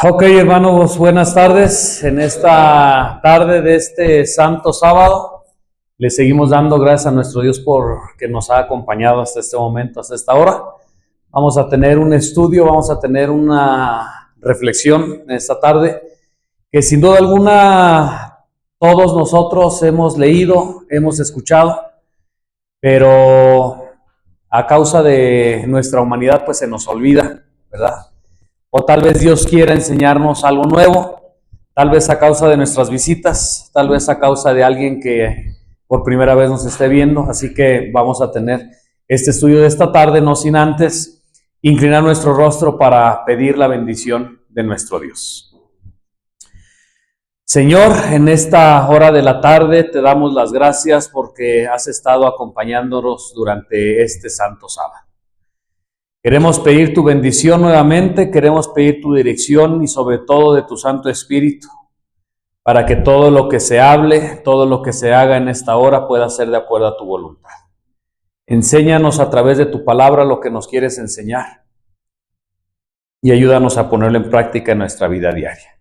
Ok, hermanos, buenas tardes. En esta tarde de este santo sábado, le seguimos dando gracias a nuestro Dios por que nos ha acompañado hasta este momento, hasta esta hora. Vamos a tener un estudio, vamos a tener una reflexión en esta tarde, que sin duda alguna todos nosotros hemos leído, hemos escuchado, pero a causa de nuestra humanidad pues se nos olvida, ¿verdad? O tal vez Dios quiera enseñarnos algo nuevo, tal vez a causa de nuestras visitas, tal vez a causa de alguien que por primera vez nos esté viendo. Así que vamos a tener este estudio de esta tarde, no sin antes inclinar nuestro rostro para pedir la bendición de nuestro Dios. Señor, en esta hora de la tarde te damos las gracias porque has estado acompañándonos durante este santo sábado. Queremos pedir tu bendición nuevamente, queremos pedir tu dirección y sobre todo de tu Santo Espíritu, para que todo lo que se hable, todo lo que se haga en esta hora pueda ser de acuerdo a tu voluntad. Enséñanos a través de tu palabra lo que nos quieres enseñar y ayúdanos a ponerlo en práctica en nuestra vida diaria.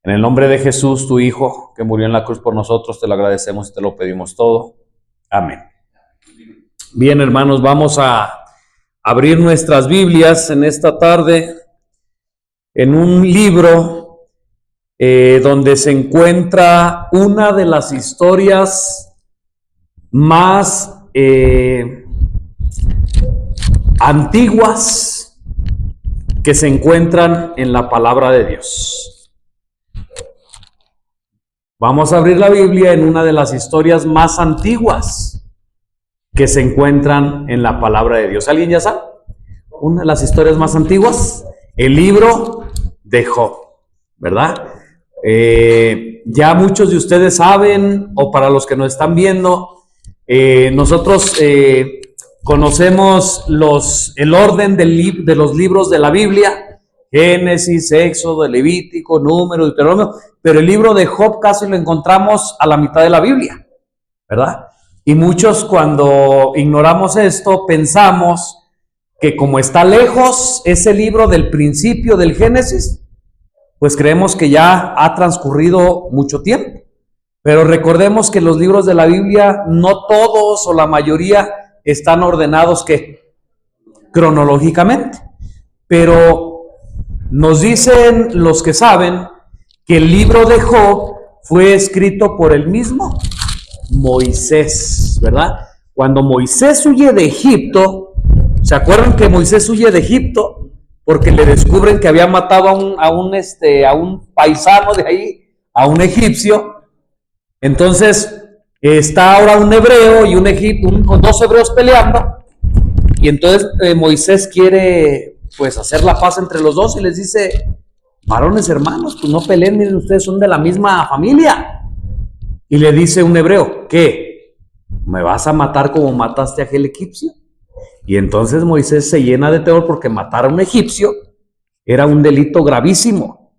En el nombre de Jesús, tu Hijo, que murió en la cruz por nosotros, te lo agradecemos y te lo pedimos todo. Amén. Bien, hermanos, vamos a abrir nuestras Biblias en esta tarde en un libro donde se encuentra una de las historias más antiguas que se encuentran en la palabra de Dios. Vamos a abrir la Biblia en una de las historias más antiguas que se encuentran en la palabra de Dios. ¿Alguien ya sabe? Una de las historias más antiguas, el libro de Job, ¿verdad? Ya muchos de ustedes saben, o para los que nos están viendo, nosotros conocemos el orden de los libros de la Biblia: Génesis, Éxodo, Levítico, Número, Deuteronomio, pero el libro de Job casi lo encontramos a la mitad de la Biblia, ¿verdad? Y muchos, cuando ignoramos esto, pensamos que como está lejos ese libro del principio del Génesis, pues creemos que ya ha transcurrido mucho tiempo. Pero recordemos que los libros de la Biblia, no todos o la mayoría, están ordenados ¿qué? Cronológicamente. Pero nos dicen los que saben que el libro de Job fue escrito por el mismo Moisés, ¿verdad? Cuando Moisés huye de Egipto, ¿se acuerdan que Moisés huye de Egipto? Porque le descubren que había matado a un paisano de ahí, a un egipcio. Entonces está ahora un hebreo y dos hebreos peleando, y entonces Moisés quiere pues hacer la paz entre los dos y les dice: varones hermanos, pues no peleen, miren, ustedes son de la misma familia. Y le dice un hebreo: ¿qué? ¿Me vas a matar como mataste a aquel egipcio? Y entonces Moisés se llena de temor, porque matar a un egipcio era un delito gravísimo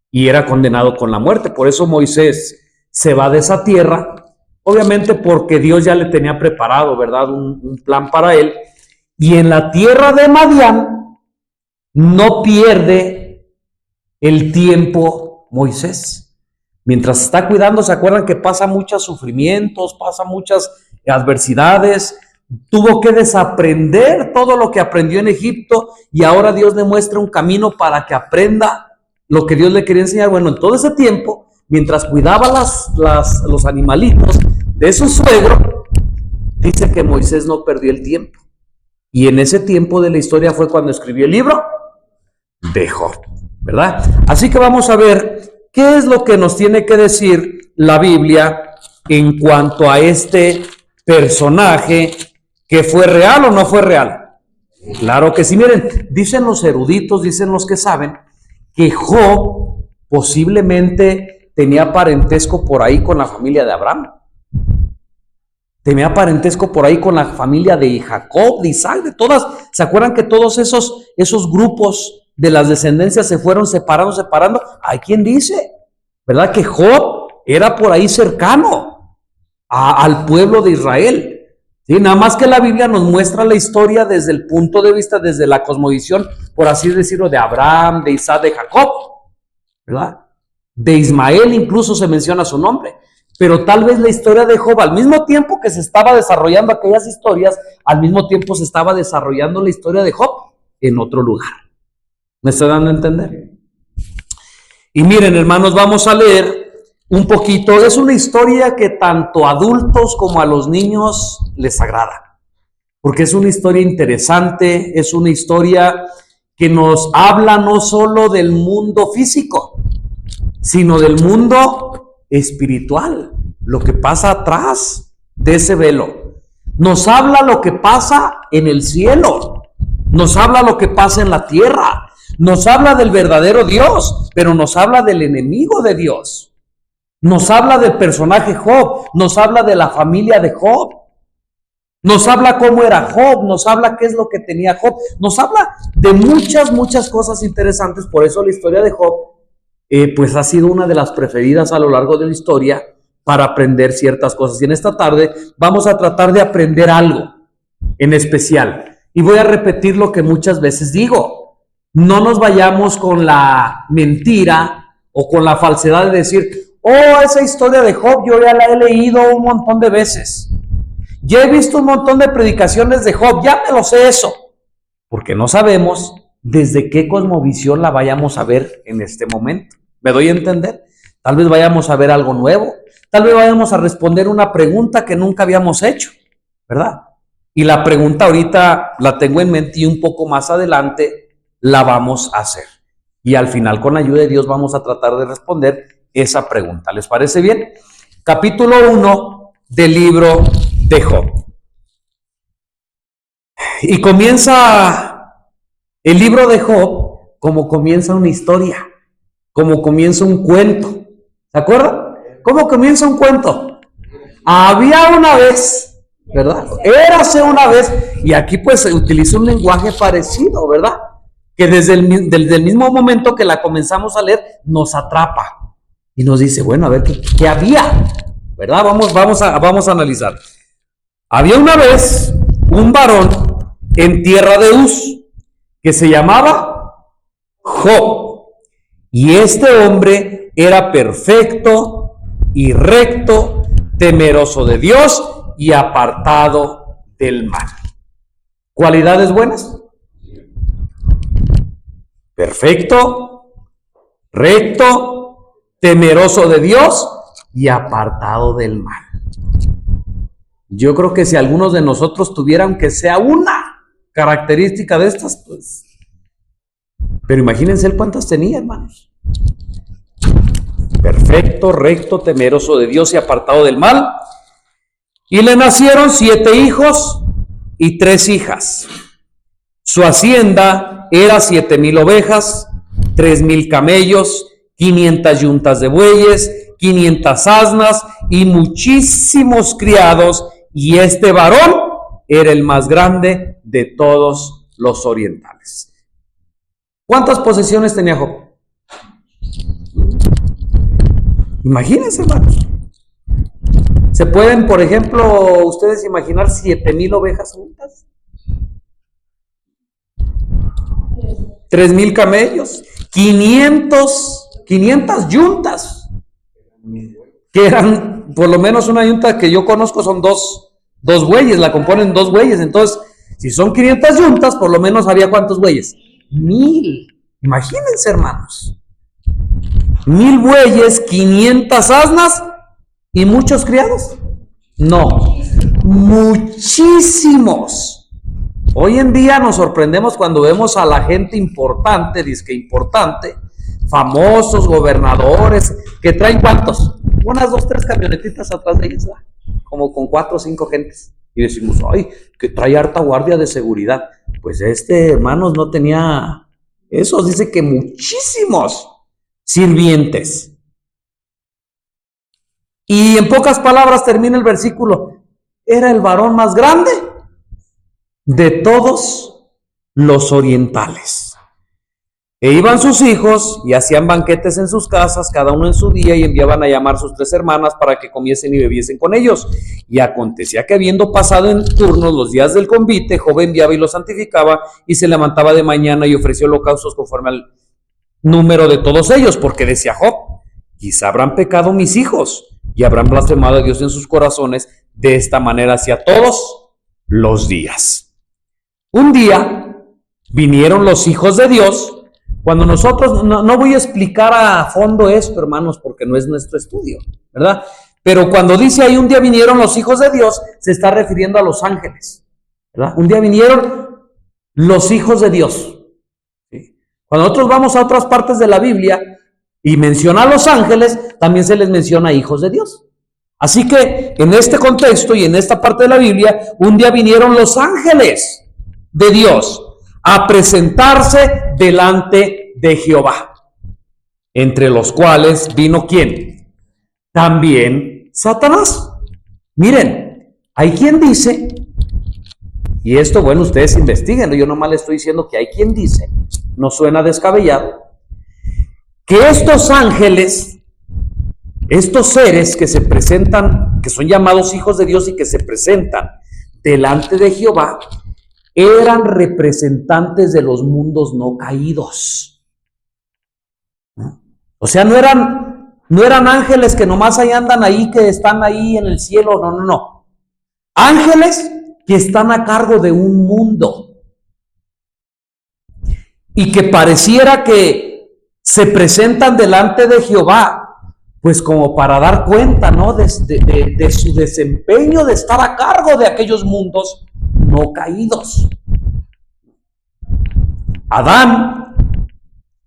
y era condenado con la muerte. Por eso Moisés se va de esa tierra, obviamente porque Dios ya le tenía preparado, ¿verdad?, un plan para él. Y en la tierra de Madián no pierde el tiempo Moisés. Mientras está cuidando, ¿se acuerdan que pasa muchos sufrimientos, pasa muchas adversidades? Tuvo que desaprender todo lo que aprendió en Egipto, y ahora Dios le muestra un camino para que aprenda lo que Dios le quería enseñar. Bueno, en todo ese tiempo, mientras cuidaba los animalitos de su suegro, dice que Moisés no perdió el tiempo. Y en ese tiempo de la historia fue cuando escribió el libro de Job, ¿verdad? Así que vamos a ver ¿qué es lo que nos tiene que decir la Biblia en cuanto a este personaje, que fue real o no fue real? Claro que sí. Miren, dicen los eruditos, dicen los que saben, que Job posiblemente tenía parentesco por ahí con la familia de Abraham. Tenía parentesco por ahí con la familia de Jacob, de Isaac, de todas. ¿Se acuerdan que todos esos grupos de las descendencias se fueron separando? Hay quien dice, ¿verdad?, que Job era por ahí cercano al pueblo de Israel. Sí, nada más que la Biblia nos muestra la historia desde el punto de vista, desde la cosmovisión, por así decirlo, de Abraham, de Isaac, de Jacob, ¿verdad? De Ismael incluso se menciona su nombre. Pero tal vez la historia de Job, al mismo tiempo que se estaba desarrollando aquellas historias, al mismo tiempo se estaba desarrollando la historia de Job en otro lugar. ¿Me está dando a entender? Y miren, hermanos, vamos a leer un poquito. Es una historia que tanto a adultos como a los niños les agrada, porque es una historia interesante, es una historia que nos habla no solo del mundo físico, sino del mundo espiritual, lo que pasa atrás de ese velo. Nos habla lo que pasa en el cielo, nos habla lo que pasa en la tierra, nos habla del verdadero Dios, pero nos habla del enemigo de Dios. Nos habla del personaje Job, nos habla de la familia de Job, nos habla cómo era Job, nos habla qué es lo que tenía Job, nos habla de muchas cosas interesantes. Por eso la historia de Job pues ha sido una de las preferidas a lo largo de la historia para aprender ciertas cosas. Y en esta tarde vamos a tratar de aprender algo en especial. Y voy a repetir lo que muchas veces digo. No nos vayamos con la mentira o con la falsedad de decir, oh, esa historia de Job yo ya la he leído un montón de veces. Ya he visto un montón de predicaciones de Job, ya me lo sé eso. Porque no sabemos desde qué cosmovisión la vayamos a ver en este momento. ¿Me doy a entender? Tal vez vayamos a ver algo nuevo. Tal vez vayamos a responder una pregunta que nunca habíamos hecho, ¿verdad? Y la pregunta ahorita la tengo en mente y un poco más adelante la vamos a hacer. Y al final, con la ayuda de Dios, vamos a tratar de responder esa pregunta. ¿Les parece bien? Capítulo 1 del libro de Job. Y comienza el libro de Job como comienza una historia, como comienza un cuento. ¿Se acuerdan? ¿Cómo comienza un cuento? Había una vez, ¿verdad? Érase una vez. Y aquí pues se utiliza un lenguaje parecido, ¿verdad? Que desde el mismo momento que la comenzamos a leer, nos atrapa. Y nos dice, bueno, a ver, ¿qué había? ¿Verdad? Vamos a analizar. Había una vez un varón en tierra de Uz que se llamaba Job. Y este hombre era perfecto y recto, temeroso de Dios y apartado del mal. ¿Cualidades buenas? Perfecto, recto, temeroso de Dios y apartado del mal. Yo creo que si algunos de nosotros tuvieran que sea una característica de estas, pues... Pero imagínense él cuántas tenía, hermanos. Perfecto, recto, temeroso de Dios y apartado del mal. Y le nacieron 7 hijos y 3 hijas. Su hacienda era 7,000 ovejas, 3,000 camellos, 500 yuntas de bueyes, 500 asnas y muchísimos criados. Y este varón era el más grande de todos los orientales. ¿Cuántas posesiones tenía Job? Imagínense, hermanos. ¿Se pueden, por ejemplo, ustedes imaginar 7,000 ovejas juntas? 3,000 camellos, 500 yuntas, que eran, por lo menos una yunta que yo conozco son dos bueyes, la componen 2 bueyes. Entonces, si son 500 yuntas, por lo menos había ¿cuántos bueyes? 1,000. Imagínense, hermanos. 1,000 bueyes, 500 asnas y muchos criados. No, muchísimos. Hoy en día nos sorprendemos cuando vemos a la gente importante, disque importante, famosos, gobernadores, que traen ¿cuántos? Unas 2, 3 camionetitas atrás de ellos, ¿verdad? Como con 4 o 5 gentes. Y decimos, ay, que trae harta guardia de seguridad. Pues hermanos, no tenía eso. Dice que muchísimos sirvientes. Y en pocas palabras termina el versículo. Era el varón más grande de todos los orientales. E iban sus hijos y hacían banquetes en sus casas, cada uno en su día, y enviaban a llamar sus 3 hermanas para que comiesen y bebiesen con ellos. Y acontecía que habiendo pasado en turnos los días del convite, Job enviaba y los santificaba, y se levantaba de mañana y ofreció holocaustos conforme al número de todos ellos, porque decía Job: quizá habrán pecado mis hijos y habrán blasfemado a Dios en sus corazones. De esta manera hacía todos los días. Un día vinieron los hijos de Dios. Cuando nosotros, no voy a explicar a fondo esto, hermanos, porque no es nuestro estudio, ¿verdad? Pero cuando dice ahí un día vinieron los hijos de Dios, se está refiriendo a los ángeles, ¿verdad? Un día vinieron los hijos de Dios. ¿Sí? Cuando nosotros vamos a otras partes de la Biblia y menciona a los ángeles, también se les menciona hijos de Dios. Así que en este contexto y en esta parte de la Biblia, un día vinieron los ángeles de Dios a presentarse delante de Jehová, entre los cuales vino ¿quién? También Satanás. Miren, hay quien dice, y esto, bueno, ustedes investiguen, yo nomás les estoy diciendo que hay quien dice, no suena descabellado, que estos ángeles, estos seres que se presentan, que son llamados hijos de Dios y que se presentan delante de Jehová, eran representantes de los mundos no caídos. O sea, no eran ángeles que nomás ahí andan ahí, que están ahí en el cielo, no. Ángeles que están a cargo de un mundo y que pareciera que se presentan delante de Jehová, pues como para dar cuenta, ¿no? De su desempeño de estar a cargo de aquellos mundos no caídos. Adán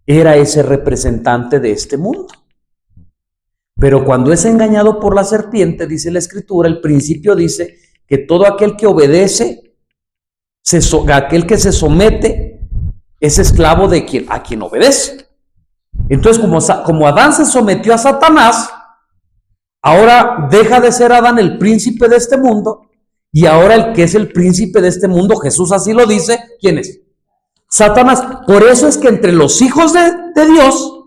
era ese representante de este mundo. Pero cuando es engañado por la serpiente, dice la Escritura, el principio dice que todo aquel que obedece, aquel que se somete, es esclavo de a quien obedece. Entonces, como Adán se sometió a Satanás, ahora deja de ser Adán el príncipe de este mundo, y ahora el que es el príncipe de este mundo, Jesús así lo dice, ¿quién es? Satanás. Por eso es que entre los hijos de Dios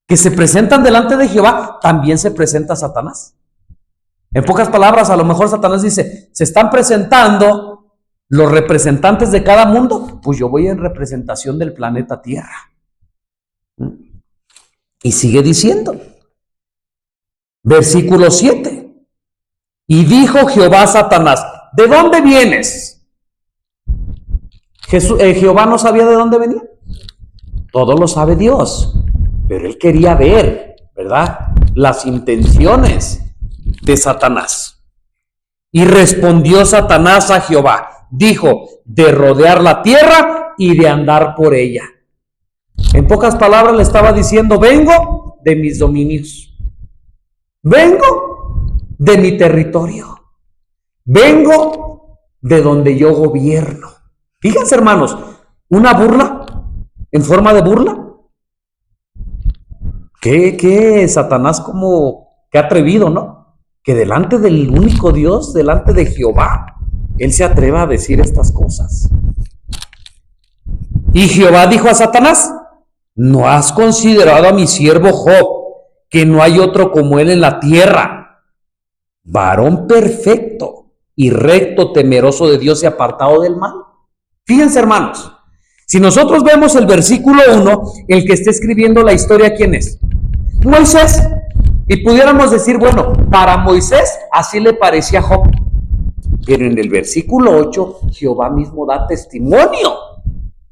que se presentan delante de Jehová, también se presenta Satanás. En pocas palabras, a lo mejor Satanás dice, se están presentando los representantes de cada mundo, pues yo voy en representación del planeta Tierra. Y sigue diciendo, versículo 7. Y dijo Jehová a Satanás, ¿de dónde vienes? Jehová no sabía de dónde venía. Todo lo sabe Dios, pero él quería ver, ¿verdad?, las intenciones de Satanás. Y respondió Satanás a Jehová, dijo, de rodear la tierra y de andar por ella. En pocas palabras le estaba diciendo, vengo de mis dominios, vengo de mi territorio, vengo de donde yo gobierno. Fíjense, hermanos, una burla en forma de burla. ¿Qué Satanás, como qué atrevido, ¿no? Que delante del único Dios, delante de Jehová, él se atreva a decir estas cosas. Y Jehová dijo a Satanás, ¿no has considerado a mi siervo Job, que no hay otro como él en la tierra, varón perfecto y recto, temeroso de Dios y apartado del mal? Fíjense, hermanos, si nosotros vemos el versículo 1, el que está escribiendo la historia, ¿quién es? Moisés. Y pudiéramos decir, bueno, para Moisés así le parecía a Job. Pero en el versículo 8, Jehová mismo da testimonio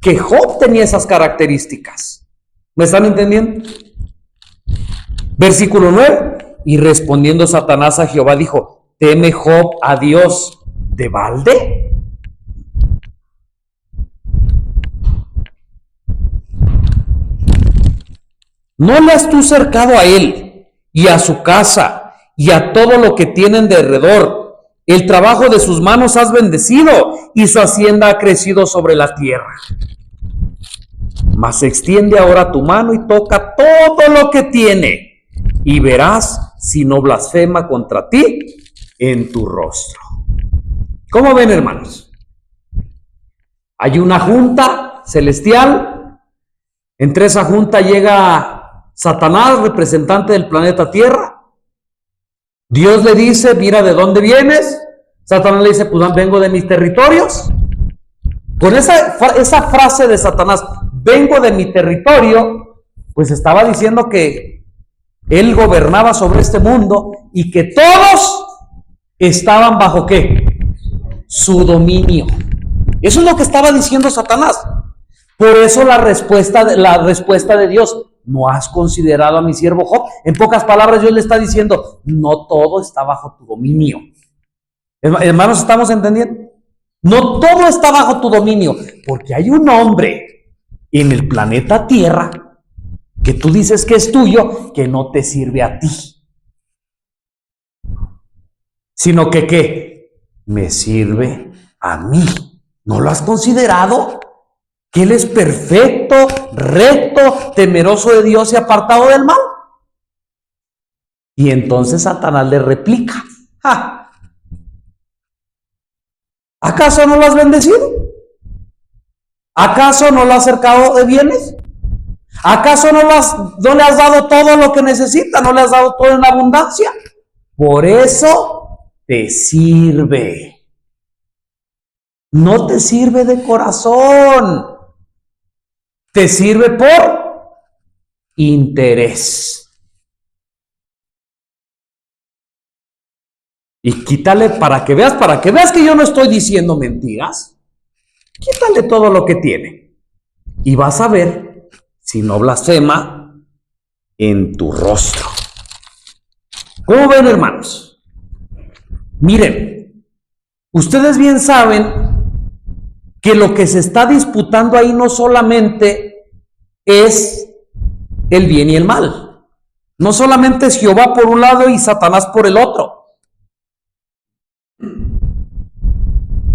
que Job tenía esas características. ¿Me están entendiendo? Versículo 9. Y respondiendo Satanás a Jehová dijo, ¿teme Job a Dios de balde? ¿No le has tú cercado a él y a su casa y a todo lo que tienen de alrededor? El trabajo de sus manos has bendecido y su hacienda ha crecido sobre la tierra. Mas extiende ahora tu mano y toca todo lo que tiene y verás si no blasfema contra ti en tu rostro. ¿Cómo ven, hermanos? Hay una junta celestial Entre esa junta llega Satanás, representante del planeta Tierra. Dios le dice, mira, ¿de dónde vienes? Satanás le dice, pues vengo de mis territorios. Con esa frase de Satanás, vengo de mi territorio, pues estaba diciendo que él gobernaba sobre este mundo y que todos estaban bajo ¿qué? Su dominio. Eso es lo que estaba diciendo Satanás. Por eso la respuesta de Dios, ¿no has considerado a mi siervo Job? En pocas palabras, Dios le está diciendo, no todo está bajo tu dominio. Hermanos, ¿estamos entendiendo? No todo está bajo tu dominio, porque hay un hombre en el planeta Tierra que tú dices que es tuyo, que no te sirve a ti. Sino que ¿qué? Me sirve a mí. ¿No lo has considerado? Que Él es perfecto, recto, temeroso de Dios y apartado del mal. Y entonces Satanás le replica, ¡ja! ¿Acaso no lo has bendecido? ¿Acaso no lo has cercado de bienes? ¿Acaso no le has dado todo lo que necesita? ¿No le has dado todo en abundancia? Por eso te sirve. No te sirve de corazón. Te sirve por interés. Y quítale para que veas que yo no estoy diciendo mentiras. Quítale todo lo que tiene. Y vas a ver si no blasfema en tu rostro. ¿Cómo ven, hermanos? Miren, ustedes bien saben que lo que se está disputando ahí no solamente es el bien y el mal. No solamente es Jehová por un lado y Satanás por el otro.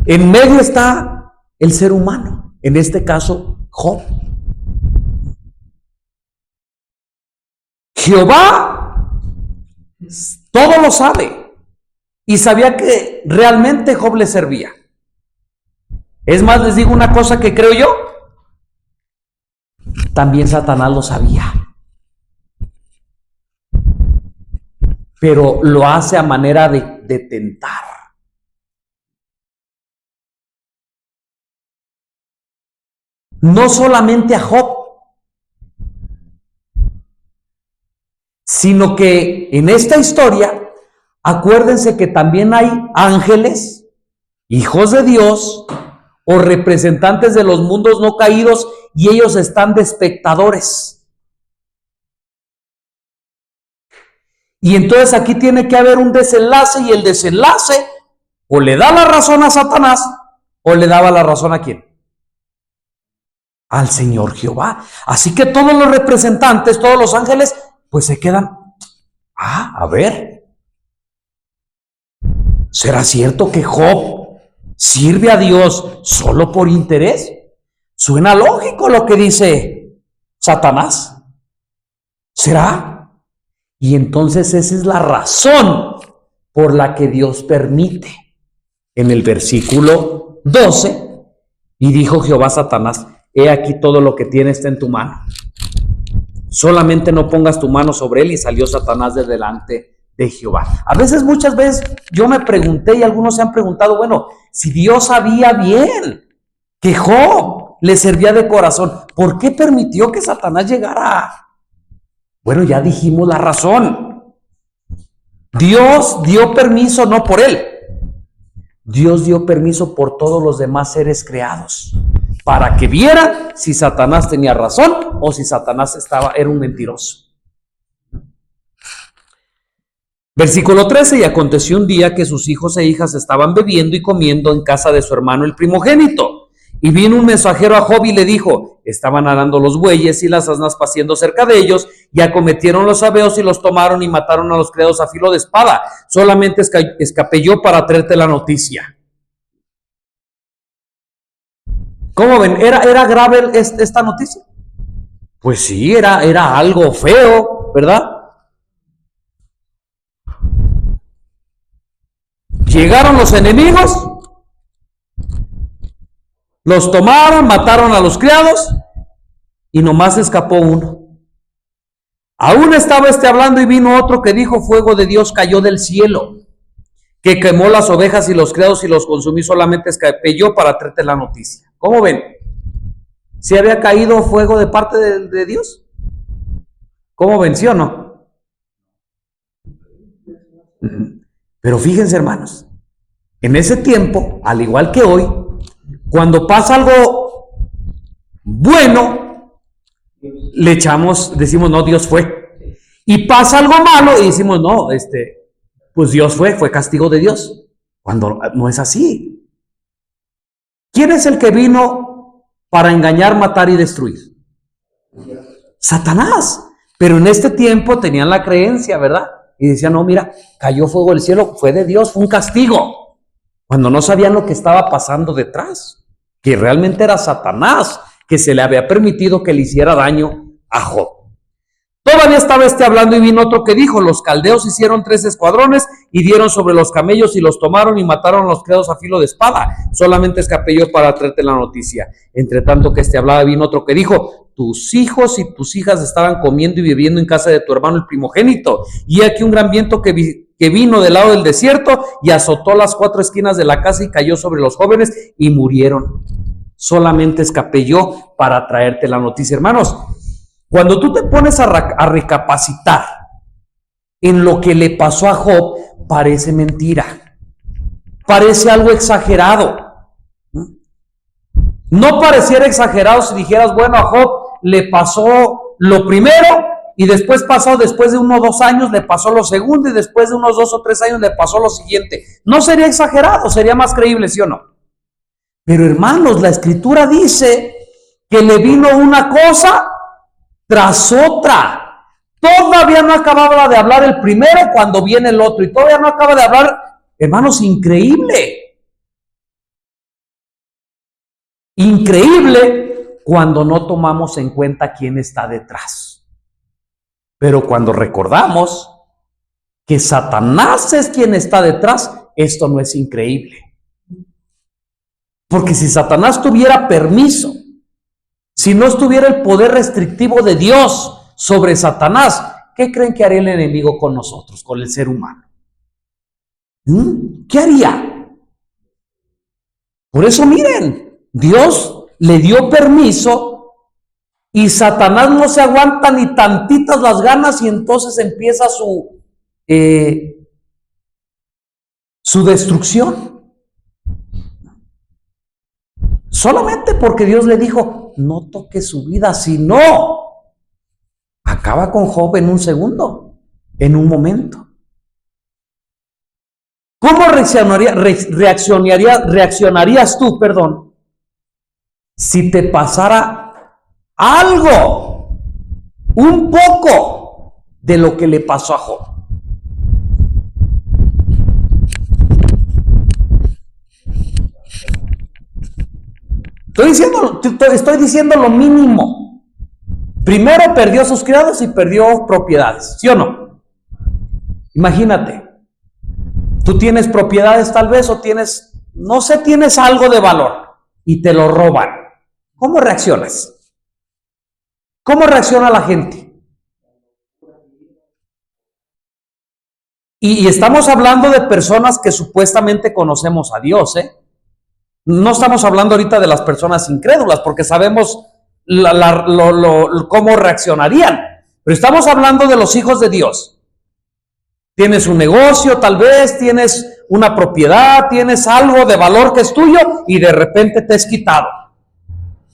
En medio está el ser humano, en este caso Job. Jehová todo lo sabe y sabía que realmente Job le servía. Es más, les digo una cosa que creo yo, también Satanás lo sabía, pero lo hace a manera de tentar. No solamente a Job, sino que en esta historia, acuérdense que también hay ángeles, hijos de Dios, o representantes de los mundos no caídos, y ellos están de espectadores. Y entonces aquí tiene que haber un desenlace, y el desenlace o le da la razón a Satanás, o le daba la razón ¿a quién? Al Señor Jehová. Así que todos los representantes, todos los ángeles, pues se quedan, a ver, ¿será cierto que Job sirve a Dios solo por interés? Suena lógico lo que dice Satanás. ¿Será? Y entonces esa es la razón por la que Dios permite. En el versículo 12, y dijo Jehová a Satanás, he aquí todo lo que tiene está en tu mano. Solamente no pongas tu mano sobre él. Y salió Satanás de delante de Jehová. A veces, muchas veces, yo me pregunté, y algunos se han preguntado, bueno, si Dios sabía bien que Job le servía de corazón, ¿por qué permitió que Satanás llegara? Bueno, ya dijimos la razón. Dios dio permiso no por él. Dios dio permiso por todos los demás seres creados, para que vieran si Satanás tenía razón o si Satanás era un mentiroso. Versículo 13, y aconteció un día que sus hijos e hijas estaban bebiendo y comiendo en casa de su hermano el primogénito. Y vino un mensajero a Job y le dijo, estaban arando los bueyes y las asnas paciendo cerca de ellos, y acometieron los sabeos y los tomaron y mataron a los criados a filo de espada. Solamente escapé yo para traerte la noticia. ¿Cómo ven? ¿Era grave esta noticia? Pues sí, era algo feo, ¿verdad? Llegaron los enemigos, los tomaron, mataron a los criados, y nomás escapó uno. Aún estaba hablando y vino otro que dijo: fuego de Dios cayó del cielo, que quemó las ovejas y los criados y los consumí. Solamente escapé yo para traerte la noticia. ¿Cómo ven? ¿Sí había caído fuego de parte de Dios? ¿Cómo ven? ¿Sí o no? Pero fíjense, hermanos, en ese tiempo, al igual que hoy, cuando pasa algo bueno, decimos, no, Dios fue. Y pasa algo malo y decimos, no, pues Dios fue castigo de Dios. Cuando no es así. ¿Quién es el que vino para engañar, matar y destruir? Satanás. Pero en este tiempo tenían la creencia, ¿verdad? Y decían, no, mira, cayó fuego del cielo, fue de Dios, fue un castigo. Cuando no sabían lo que estaba pasando detrás, que realmente era Satanás, que se le había permitido que le hiciera daño a Job. Todavía estaba hablando y vino otro que dijo: los caldeos hicieron 3 escuadrones y dieron sobre los camellos y los tomaron y mataron a los criados a filo de espada. Solamente escapé yo para traerte la noticia. Entre tanto que hablaba, vino otro que dijo: tus hijos y tus hijas estaban comiendo y bebiendo en casa de tu hermano el primogénito. Y aquí un gran viento que vino del lado del desierto y azotó las 4 esquinas de la casa y cayó sobre los jóvenes y murieron. Solamente escapé yo para traerte la noticia. Hermanos, cuando tú te pones a recapacitar en lo que le pasó a Job, parece mentira, parece algo exagerado. No pareciera exagerado si dijeras, bueno, a Job le pasó lo primero y después después de 1 o 2 años le pasó lo segundo y después de unos 2 o 3 años le pasó lo siguiente. No sería exagerado, sería más creíble, ¿sí o no? Pero hermanos, la Escritura dice que le vino una cosa tras otra. Todavía no acababa de hablar el primero cuando viene el otro y todavía no acaba de hablar, hermanos, increíble. Increíble cuando no tomamos en cuenta quién está detrás. Pero cuando recordamos que Satanás es quien está detrás, esto no es increíble. Porque si Satanás tuviera permiso, si no estuviera el poder restrictivo de Dios sobre Satanás, ¿qué creen que haría el enemigo con nosotros, con el ser humano? ¿Qué haría? Por eso miren, Dios le dio permiso y Satanás no se aguanta ni tantitas las ganas y entonces empieza su destrucción. Solamente porque Dios le dijo, no toque su vida, si no, acaba con Job en un segundo, en un momento. ¿Cómo reaccionarías tú, si te pasara algo, un poco de lo que le pasó a Job? Estoy diciendo lo mínimo. Primero perdió a sus criados y perdió propiedades, ¿sí o no? Imagínate, tú tienes propiedades tal vez o tienes, no sé, tienes algo de valor y te lo roban. ¿Cómo reaccionas? ¿Cómo reacciona la gente? Y estamos hablando de personas que supuestamente conocemos a Dios, ¿eh? No estamos hablando ahorita de las personas incrédulas, porque sabemos cómo reaccionarían. Pero estamos hablando de los hijos de Dios. Tienes un negocio, tal vez, tienes una propiedad, tienes algo de valor que es tuyo y de repente te es quitado.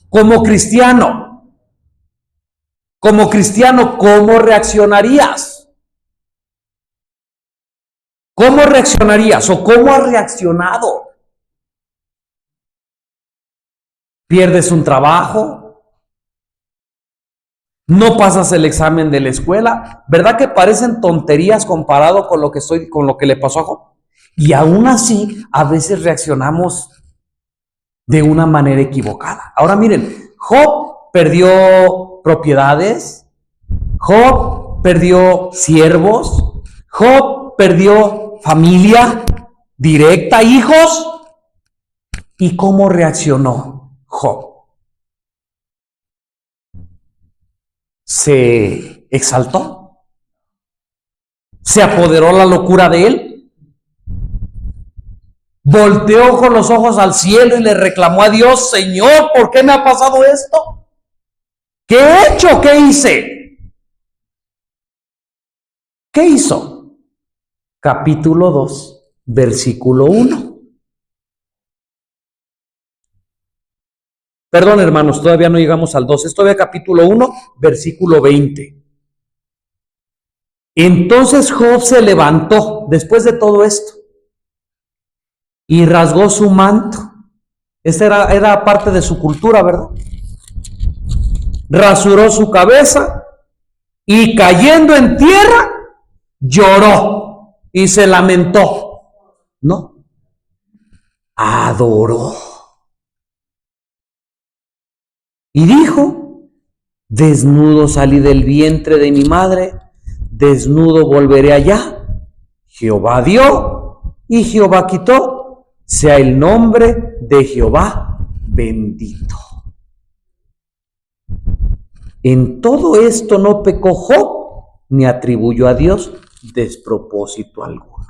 Como cristiano, ¿cómo reaccionarías? ¿Cómo reaccionarías o cómo has reaccionado? ¿Pierdes un trabajo? ¿No pasas el examen de la escuela? ¿Verdad que parecen tonterías comparado con lo que le pasó a Job? Y aún así, a veces reaccionamos de una manera equivocada. Ahora miren, Job perdió propiedades, Job perdió siervos, Job perdió familia directa, hijos. ¿Y cómo reaccionó Job? se exaltó, se apoderó la locura de él, volteó con los ojos al cielo y le reclamó a Dios: Señor, ¿por qué me ha pasado esto? ¿Qué he hecho? ¿Qué hice? ¿Qué hizo? Capítulo 2, versículo 1. Perdón, hermanos, todavía no llegamos al 2. Esto es capítulo 1, versículo 20. Entonces Job se levantó después de todo esto y rasgó su manto. Esta era parte de su cultura, ¿verdad? Rasuró su cabeza y, cayendo en tierra, lloró y se lamentó. No, adoró. Y dijo: desnudo salí del vientre de mi madre, desnudo volveré allá. Jehová dio y Jehová quitó, sea el nombre de Jehová bendito. En todo esto no pecó Job, ni atribuyó a Dios despropósito alguno.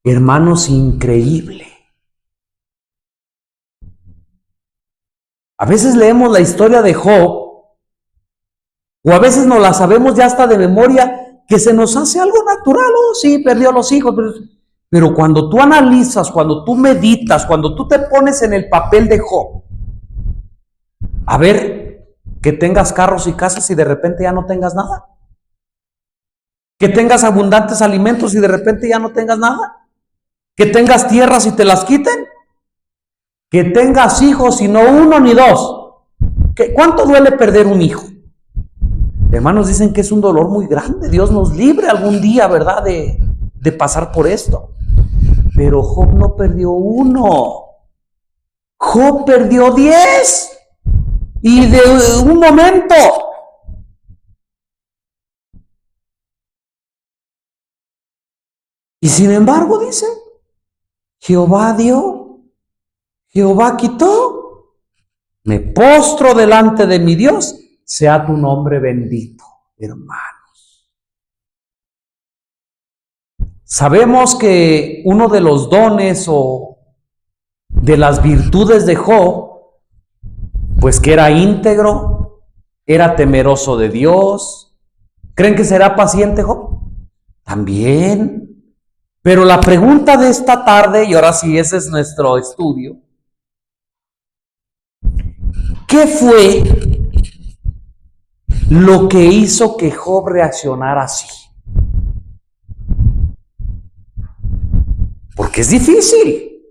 Hermanos, increíble. A veces leemos la historia de Job, o a veces nos la sabemos ya hasta de memoria, que se nos hace algo natural. Oh, sí, perdió a los hijos. Pero cuando tú analizas, cuando tú meditas, cuando tú te pones en el papel de Job, a ver, que tengas carros y casas y de repente ya no tengas nada. Que tengas abundantes alimentos y de repente ya no tengas nada. Que tengas tierras y te las quiten. Que tengas hijos y no uno ni dos. ¿Cuánto duele perder un hijo? Hermanos, dicen que es un dolor muy grande. Dios nos libre algún día, ¿verdad?, de pasar por esto. Pero Job no perdió uno. Job perdió 10. Y de un momento. Y sin embargo, dice: Jehová dio, Jehová quitó. Me postro delante de mi Dios, sea tu nombre bendito. Hermanos, sabemos que uno de los dones o de las virtudes de Job, pues que era íntegro, era temeroso de Dios. ¿Creen que será paciente Job? También. Pero la pregunta de esta tarde, y ahora sí, ese es nuestro estudio: ¿qué fue lo que hizo que Job reaccionara así? Porque es difícil.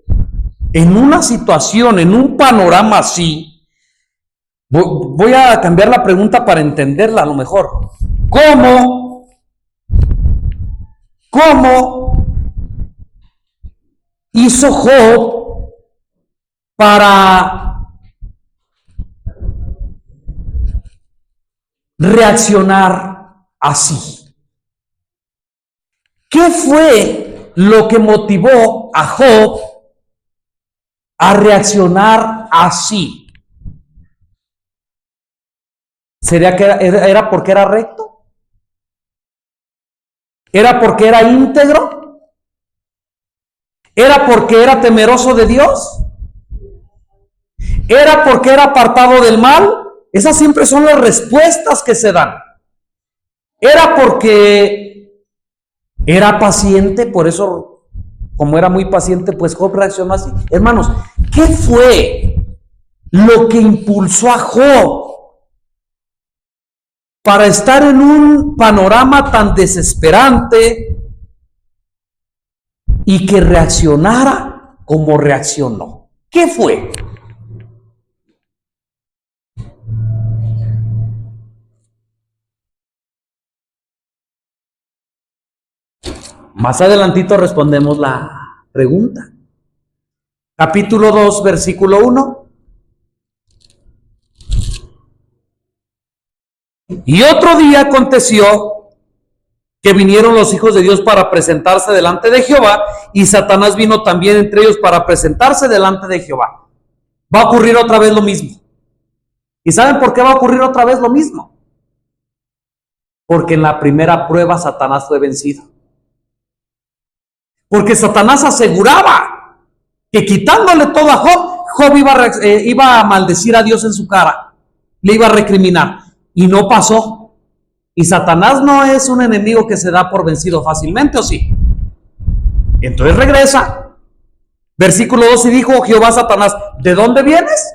En una situación, en un panorama así, voy a cambiar la pregunta para entenderla a lo mejor. ¿Cómo hizo Job para reaccionar así? ¿Qué fue lo que motivó a Job a reaccionar así? ¿Sería que era porque era recto? ¿Era porque era íntegro? ¿Era porque era temeroso de Dios? ¿Era porque era apartado del mal? Esas siempre son las respuestas que se dan. ¿Era porque era paciente? Por eso, como era muy paciente, pues Job reaccionó así. Hermanos, ¿qué fue lo que impulsó a Job para estar en un panorama tan desesperante y que reaccionara como reaccionó? ¿Qué fue? Más adelantito respondemos la pregunta. Capítulo 2, versículo 1. Y otro día aconteció que vinieron los hijos de Dios para presentarse delante de Jehová, y Satanás vino también entre ellos para presentarse delante de Jehová. Va a ocurrir otra vez lo mismo. ¿Y saben por qué va a ocurrir otra vez lo mismo? Porque en la primera prueba Satanás fue vencido. Porque Satanás aseguraba que quitándole todo a Job, Job iba a maldecir a Dios en su cara, le iba a recriminar, y no pasó. Y Satanás no es un enemigo que se da por vencido fácilmente, ¿o sí? Entonces regresa. Versículo 2, y dijo Jehová a Satanás, ¿de dónde vienes?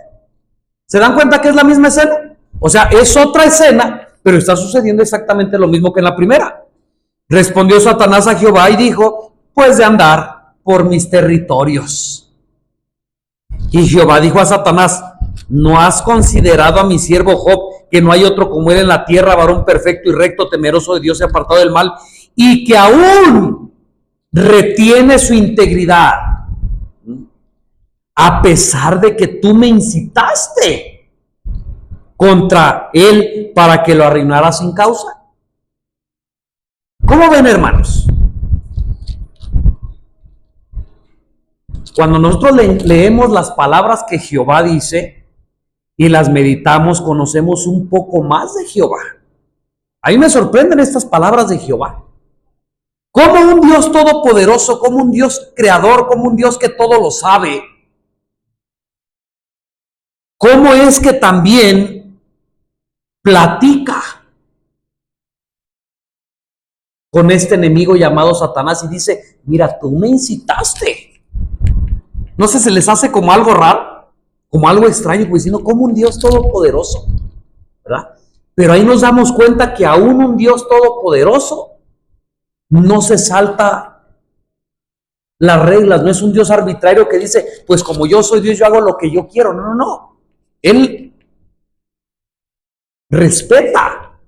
¿Se dan cuenta que es la misma escena? O sea, es otra escena, pero está sucediendo exactamente lo mismo que en la primera. Respondió Satanás a Jehová y dijo, pues de andar por mis territorios. Y Jehová dijo a Satanás, ¿no has considerado a mi siervo Job, que no hay otro como él en la tierra, varón perfecto y recto, temeroso de Dios y apartado del mal, y que aún retiene su integridad, a pesar de que tú me incitaste contra él para que lo arruinara sin causa? ¿Cómo ven, hermanos? Cuando nosotros leemos las palabras que Jehová dice y las meditamos, conocemos un poco más de Jehová. A mí me sorprenden estas palabras de Jehová. Como un Dios todopoderoso, como un Dios creador, como un Dios que todo lo sabe, ¿cómo es que también platica con este enemigo llamado Satanás y dice, mira, tú me incitaste? ¿No se les hace como algo raro? Como algo extraño, pues diciendo, como un Dios todopoderoso, ¿verdad? Pero ahí nos damos cuenta que aún un Dios todopoderoso no se salta las reglas, no es un Dios arbitrario que dice, pues como yo soy Dios, yo hago lo que yo quiero. No, no, no. Él respeta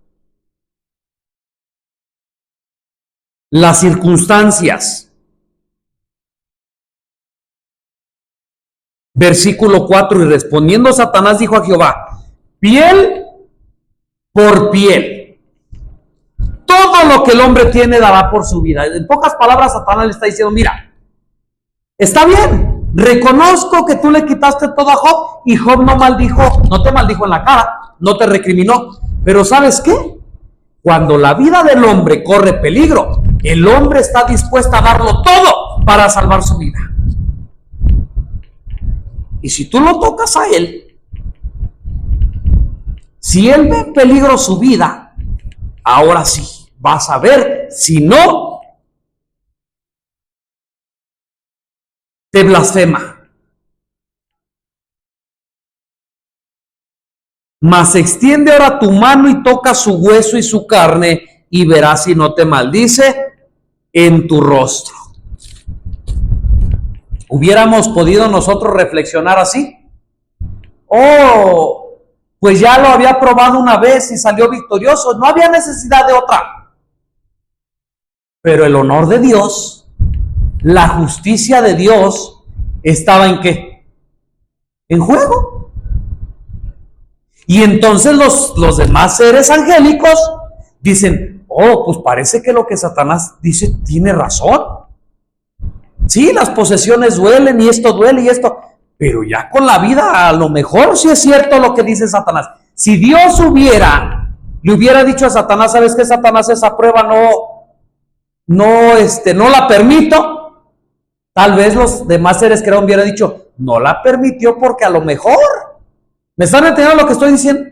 las circunstancias. Versículo 4, y respondiendo Satanás dijo a Jehová, piel por piel, todo lo que el hombre tiene dará por su vida. En pocas palabras, Satanás le está diciendo, mira, está bien, reconozco que tú le quitaste todo a Job, y Job no te maldijo en la cara, no te recriminó, pero ¿sabes qué? Cuando la vida del hombre corre peligro, el hombre está dispuesto a darlo todo para salvar su vida. Y si tú lo tocas a él, si él ve en peligro su vida, ahora sí, vas a ver, si no, te blasfema. Mas extiende ahora tu mano y toca su hueso y su carne, y verás si no te maldice en tu rostro. ¿Hubiéramos podido nosotros reflexionar así? Oh, pues ya lo había probado una vez y salió victorioso, no había necesidad de otra. Pero el honor de Dios, la justicia de Dios, ¿estaba en qué? En juego. Y entonces los demás seres angélicos dicen, oh, pues parece que lo que Satanás dice tiene razón. Sí, las posesiones duelen y esto duele y esto, pero ya con la vida a lo mejor sí es cierto lo que dice Satanás. Si Dios le hubiera dicho a Satanás, ¿sabes qué, Satanás? Esa prueba no la permito. Tal vez los demás seres que hubieran dicho, no la permitió porque a lo mejor. ¿Me están entendiendo lo que estoy diciendo?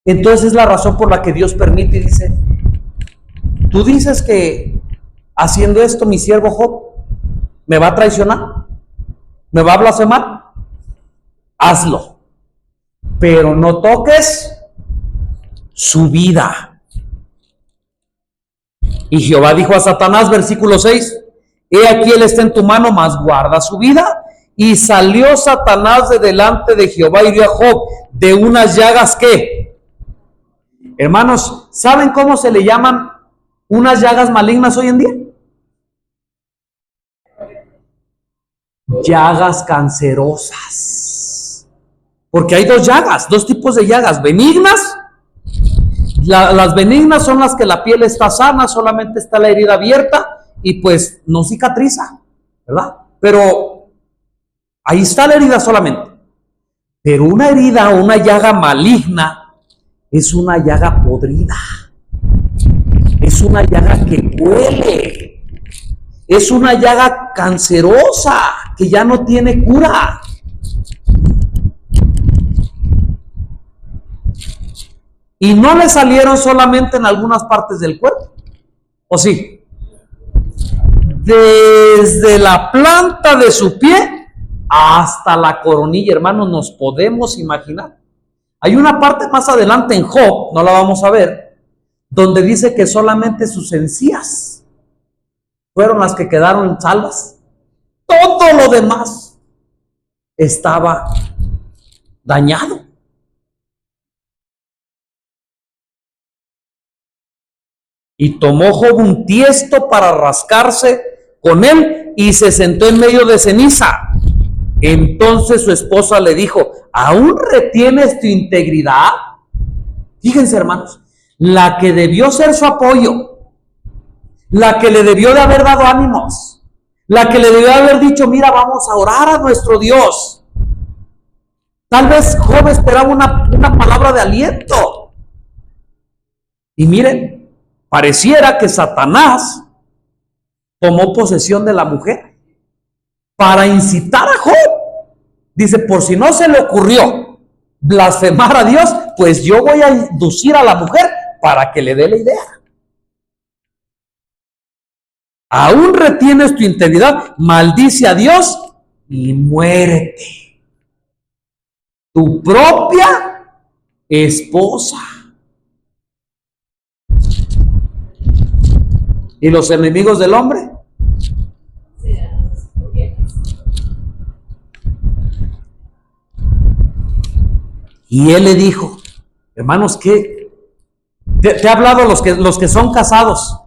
Entonces es la razón por la que Dios permite y dice, tú dices que haciendo esto mi siervo Job me va a traicionar, me va a blasfemar, hazlo, pero no toques su vida. Y Jehová dijo a Satanás, versículo 6, he aquí él está en tu mano, mas guarda su vida. Y salió Satanás de delante de Jehová y dio a Job de unas llagas que, hermanos, ¿saben cómo se le llaman unas llagas malignas hoy en día? Llagas cancerosas. Porque hay dos tipos de llagas, benignas. Las benignas son las que la piel está sana, solamente está la herida abierta y pues no cicatriza, ¿verdad? Pero ahí está la herida solamente. Pero una herida o una llaga maligna es una llaga podrida. Es una llaga que huele. Es una llaga cancerosa que ya no tiene cura. Y no le salieron solamente en algunas partes del cuerpo. ¿O sí? Desde la planta de su pie hasta la coronilla, hermanos, nos podemos imaginar. Hay una parte más adelante en Job, no la vamos a ver, donde dice que solamente sus encías fueron las que quedaron salvas. Todo lo demás estaba dañado. Y tomó Job un tiesto para rascarse con él y se sentó en medio de ceniza. Entonces su esposa le dijo: ¿aún retienes tu integridad? Fíjense, hermanos, la que debió ser su apoyo, la que le debió de haber dado ánimos, la que le debió de haber dicho: mira, vamos a orar a nuestro Dios. Tal vez Job esperaba una palabra de aliento. Y miren, pareciera que Satanás tomó posesión de la mujer para incitar a Job. Dice: por si no se le ocurrió blasfemar a Dios, pues yo voy a inducir a la mujer para que le dé la idea. Aún retienes tu integridad, maldice a Dios y muérete. Tu propia esposa. ¿Y los enemigos del hombre? Y él le dijo: hermanos, ¿qué? Te ha hablado los que son casados.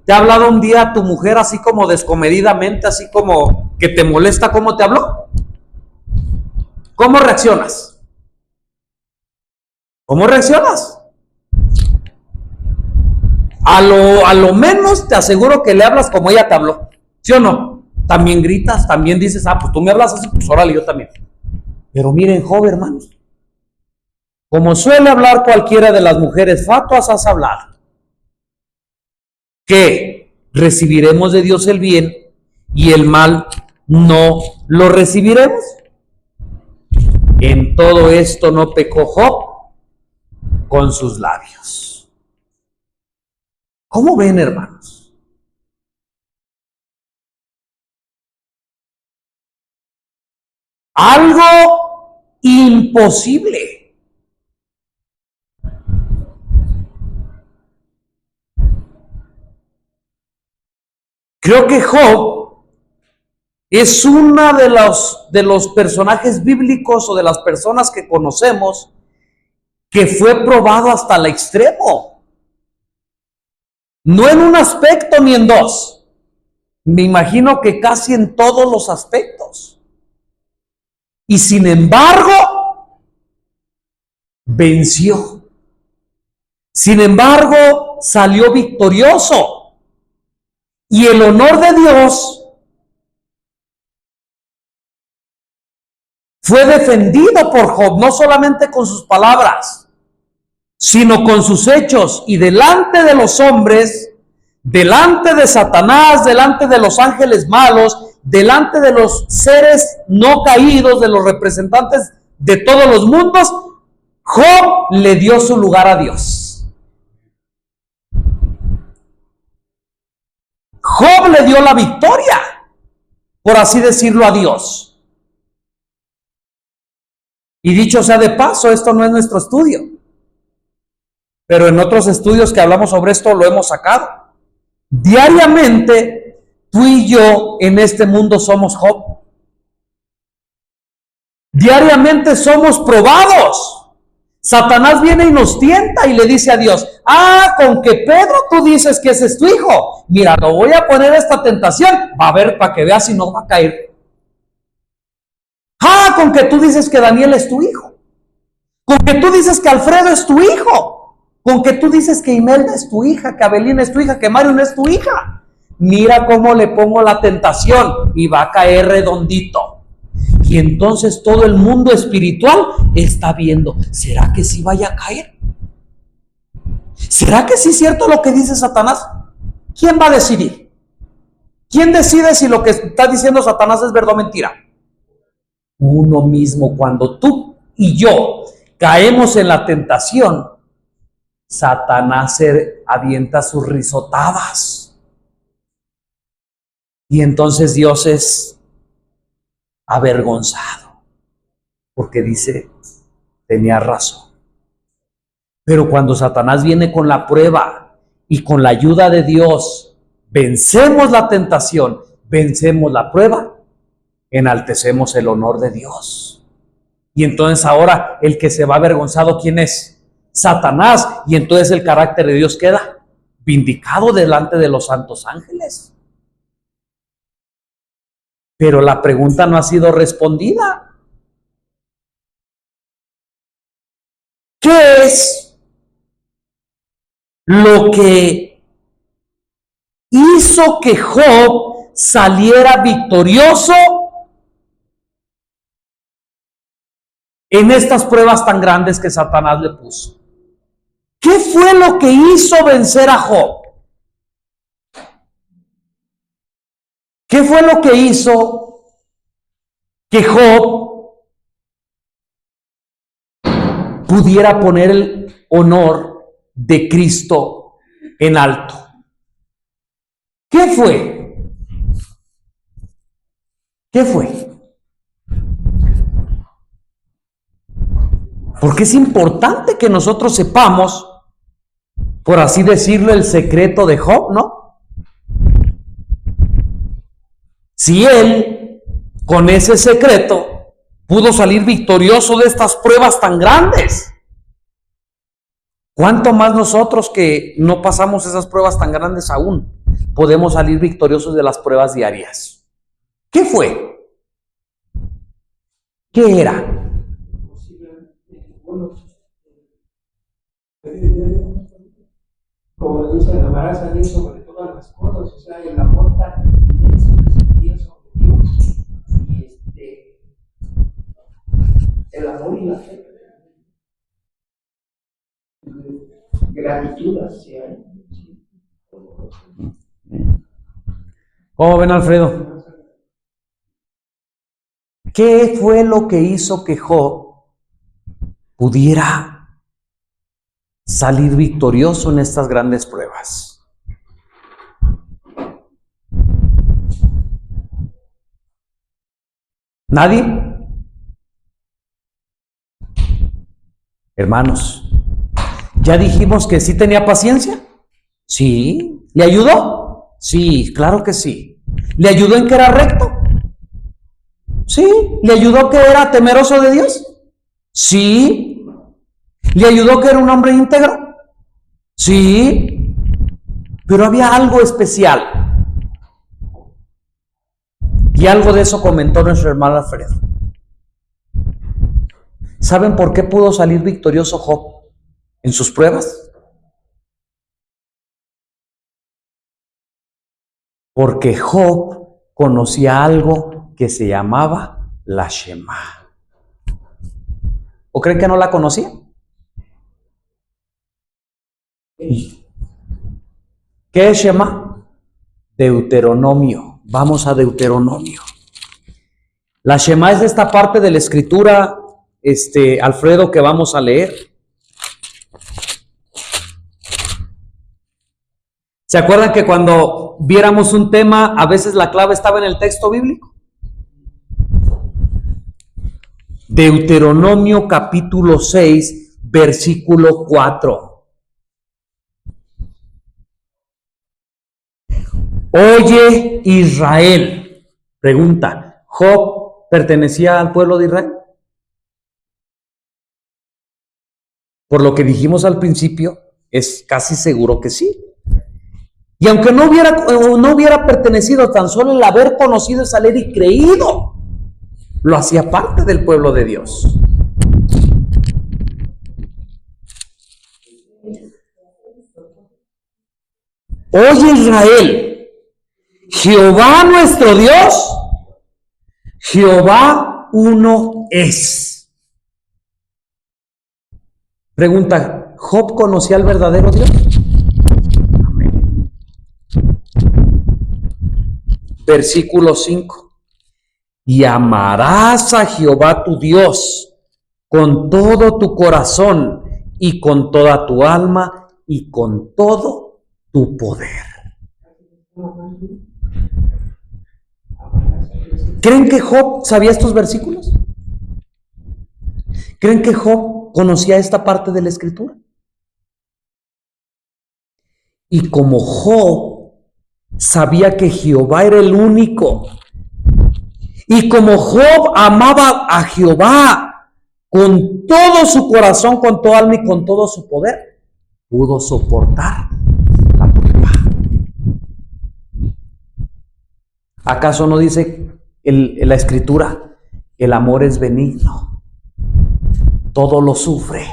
¿Te ha hablado un día tu mujer así como descomedidamente, así como que te molesta cómo te habló? ¿Cómo reaccionas? ¿Cómo reaccionas? A lo menos te aseguro que le hablas como ella te habló. ¿Sí o no? También gritas, también dices: pues tú me hablas así, pues órale, yo también. Pero miren, Job, hermanos, como suele hablar cualquiera de las mujeres fatuas, has hablado que recibiremos de Dios el bien y el mal no lo recibiremos. En todo esto no pecó Job con sus labios. ¿Cómo ven, hermanos? Algo imposible. Creo que Job es uno de los personajes bíblicos o de las personas que conocemos que fue probado hasta el extremo. No en un aspecto ni en dos. Me imagino que casi en todos los aspectos. Y sin embargo, venció. Sin embargo, salió victorioso. Y el honor de Dios fue defendido por Job, no solamente con sus palabras, sino con sus hechos. Y delante de los hombres, delante de Satanás, delante de los ángeles malos, delante de los seres no caídos, de los representantes de todos los mundos, Job le dio su lugar a Dios. Job le dio la victoria, por así decirlo, a Dios. Y dicho sea de paso, esto no es nuestro estudio, pero en otros estudios que hablamos sobre esto lo hemos sacado. Diariamente, tú y yo en este mundo somos Job. Diariamente somos probados. Satanás viene y nos tienta y le dice a Dios: con que Pedro tú dices que ese es tu hijo. Mira, lo voy a poner esta tentación. Va a ver para que veas si no va a caer. Con que tú dices que Daniel es tu hijo. Con que tú dices que Alfredo es tu hijo. Con que tú dices que Imelda es tu hija, que Abelina es tu hija, que Mario no es tu hija. Mira cómo le pongo la tentación y va a caer redondito. Y entonces todo el mundo espiritual está viendo, ¿será que sí vaya a caer? ¿Será que sí es cierto lo que dice Satanás? ¿Quién va a decidir? ¿Quién decide si lo que está diciendo Satanás es verdad o mentira? Uno mismo. Cuando tú y yo caemos en la tentación, Satanás se avienta sus risotadas. Y entonces Dios es avergonzado, porque dice, tenía razón. Pero cuando Satanás viene con la prueba y con la ayuda de Dios, vencemos la tentación, vencemos la prueba, enaltecemos el honor de Dios. Y entonces ahora el que se va avergonzado, ¿quién es? Satanás. Y entonces el carácter de Dios queda vindicado delante de los santos ángeles. Pero la pregunta no ha sido respondida. ¿Qué es lo que hizo que Job saliera victorioso en estas pruebas tan grandes que Satanás le puso? ¿Qué fue lo que hizo vencer a Job? ¿Qué fue lo que hizo que Job pudiera poner el honor de Cristo en alto? ¿Qué fue? ¿Qué fue? Porque es importante que nosotros sepamos, por así decirlo, el secreto de Job, ¿no? Si él, con ese secreto, pudo salir victorioso de estas pruebas tan grandes, ¿cuánto más nosotros que no pasamos esas pruebas tan grandes aún, podemos salir victoriosos de las pruebas diarias? ¿Qué fue? ¿Qué era? Como dice, amarás a Dios sobre todas las cosas, o sea, el amor tan inmenso que sentía sobre Dios, y el amor y la fe, gratitud hacia Él. ¿Cómo ven, Alfredo? ¿Qué fue lo que hizo que Job pudiera salir victorioso en estas grandes pruebas? ¿Nadie? Hermanos, ¿ya dijimos que sí tenía paciencia? Sí. ¿Le ayudó? Sí, claro que sí. ¿Le ayudó en que era recto? Sí. ¿Le ayudó que era temeroso de Dios? Sí. ¿Le ayudó que era un hombre íntegro? Sí. Pero había algo especial. Y algo de eso comentó nuestro hermano Alfredo. ¿Saben por qué pudo salir victorioso Job en sus pruebas? Porque Job conocía algo que se llamaba la Shema. ¿O creen que no la conocía? ¿Qué es Shema? Deuteronomio. Vamos a Deuteronomio. La Shema es de esta parte de la escritura, Alfredo, que vamos a leer. ¿Se acuerdan que cuando viéramos un tema, a veces la clave estaba en el texto bíblico? Deuteronomio capítulo 6, versículo 4. Oye, Israel. Pregunta, ¿Job pertenecía al pueblo de Israel? Por lo que dijimos al principio, es casi seguro que sí. Y aunque no hubiera pertenecido, tan solo el haber conocido esa ley y creído, lo hacía parte del pueblo de Dios. Oye, Israel, Jehová nuestro Dios, Jehová uno es. Pregunta, ¿Job conocía al verdadero Dios? Amén. Versículo 5. Y amarás a Jehová tu Dios con todo tu corazón y con toda tu alma y con todo tu poder. ¿Creen que Job sabía estos versículos? ¿Creen que Job conocía esta parte de la Escritura? Y como Job sabía que Jehová era el único, y como Job amaba a Jehová con todo su corazón, con toda alma y con todo su poder, pudo soportar la prueba. ¿Acaso no dice la Escritura? El amor es benigno, todo lo sufre,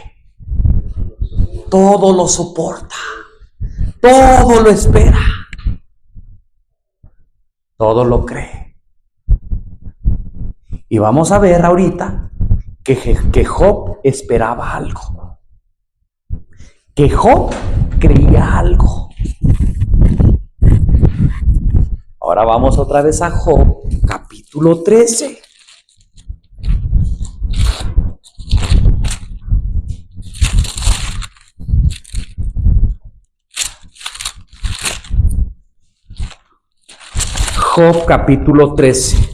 todo lo soporta, todo lo espera, todo lo cree. Y vamos a ver ahorita que Job esperaba algo, que Job creía algo. Ahora vamos otra vez a Job, capítulo 13. Job, capítulo 13.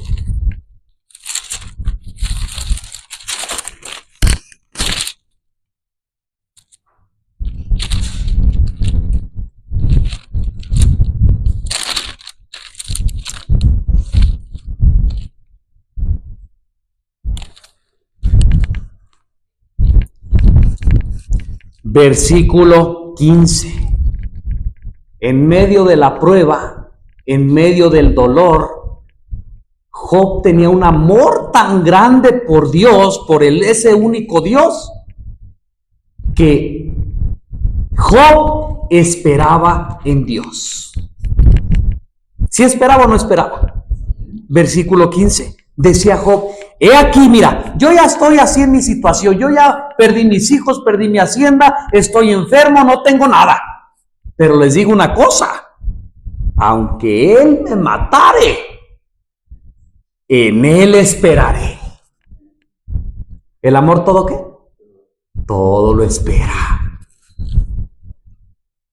Versículo 15. En medio de la prueba, en medio del dolor, Job tenía un amor tan grande por Dios, por ese único Dios, que Job esperaba en Dios. ¿Sí esperaba o no esperaba? Versículo 15. Decía Job, he aquí, mira, yo ya estoy así en mi situación, yo ya perdí mis hijos, perdí mi hacienda, estoy enfermo, no tengo nada. Pero les digo una cosa, aunque Él me matare, en Él esperaré. ¿El amor todo qué? Todo lo espera.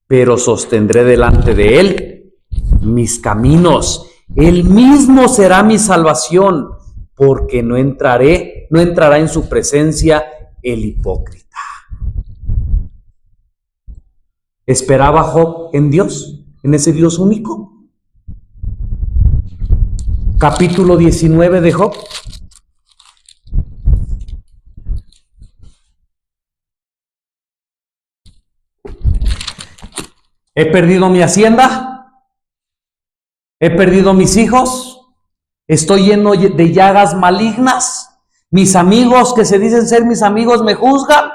Pero sostendré delante de Él mis caminos. Él mismo será mi salvación, porque no entrará en su presencia el hipócrita. ¿Esperaba Job en Dios, en ese Dios único? Capítulo 19 de Job. He perdido mi hacienda, he perdido mis hijos, estoy lleno de llagas malignas, mis amigos que se dicen ser mis amigos me juzgan,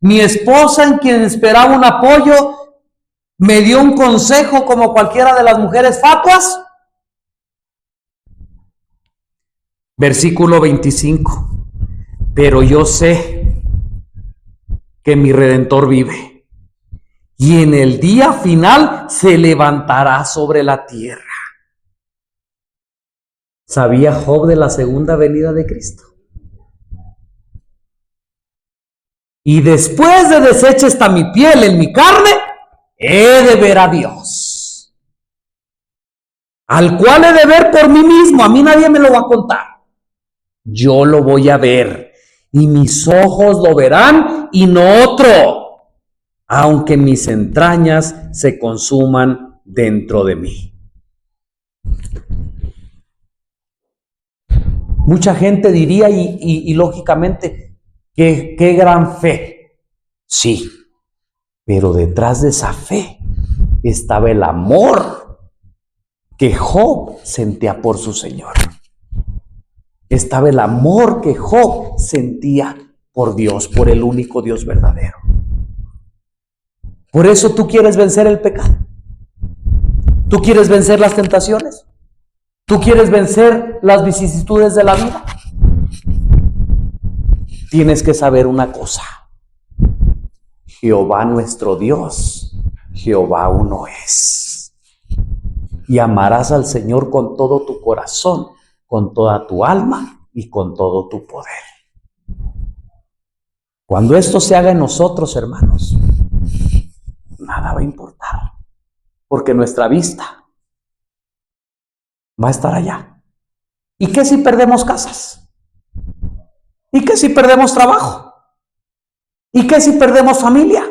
mi esposa en quien esperaba un apoyo me dio un consejo como cualquiera de las mujeres fatuas. Versículo 25. Pero yo sé que mi Redentor vive, y en el día final se levantará sobre la tierra. ¿Sabía Job de la segunda venida de Cristo? Y después de deshecha está mi piel en mi carne, he de ver a Dios, al cual he de ver por mí mismo. A mí nadie me lo va a contar. Yo lo voy a ver, y mis ojos lo verán y no otro, aunque mis entrañas se consuman dentro de mí. Mucha gente diría, y lógicamente, que qué gran fe. Sí, pero detrás de esa fe estaba el amor que Job sentía por su Señor. Estaba el amor que Job sentía por Dios, por el único Dios verdadero. Por eso tú quieres vencer el pecado. Tú quieres vencer las tentaciones. Tú quieres vencer las vicisitudes de la vida. tienes que saber una cosa. Jehová nuestro Dios, Jehová uno es. Y amarás al Señor con todo tu corazón, con toda tu alma y con todo tu poder. Cuando esto se haga en nosotros, hermanos, nada va a importar, porque nuestra vista va a estar allá. ¿Y qué si perdemos casas? ¿Y qué si perdemos trabajo? ¿Y qué si perdemos familia?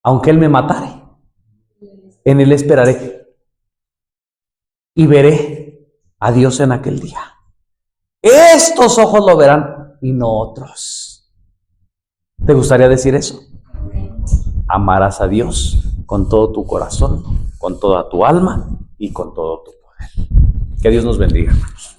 Aunque Él me matare, en Él esperaré y veré a Dios en aquel día. Estos ojos lo verán y no otros. ¿Te gustaría decir eso? Amarás a Dios con todo tu corazón, con toda tu alma y con todo tu poder. Que Dios nos bendiga, hermanos.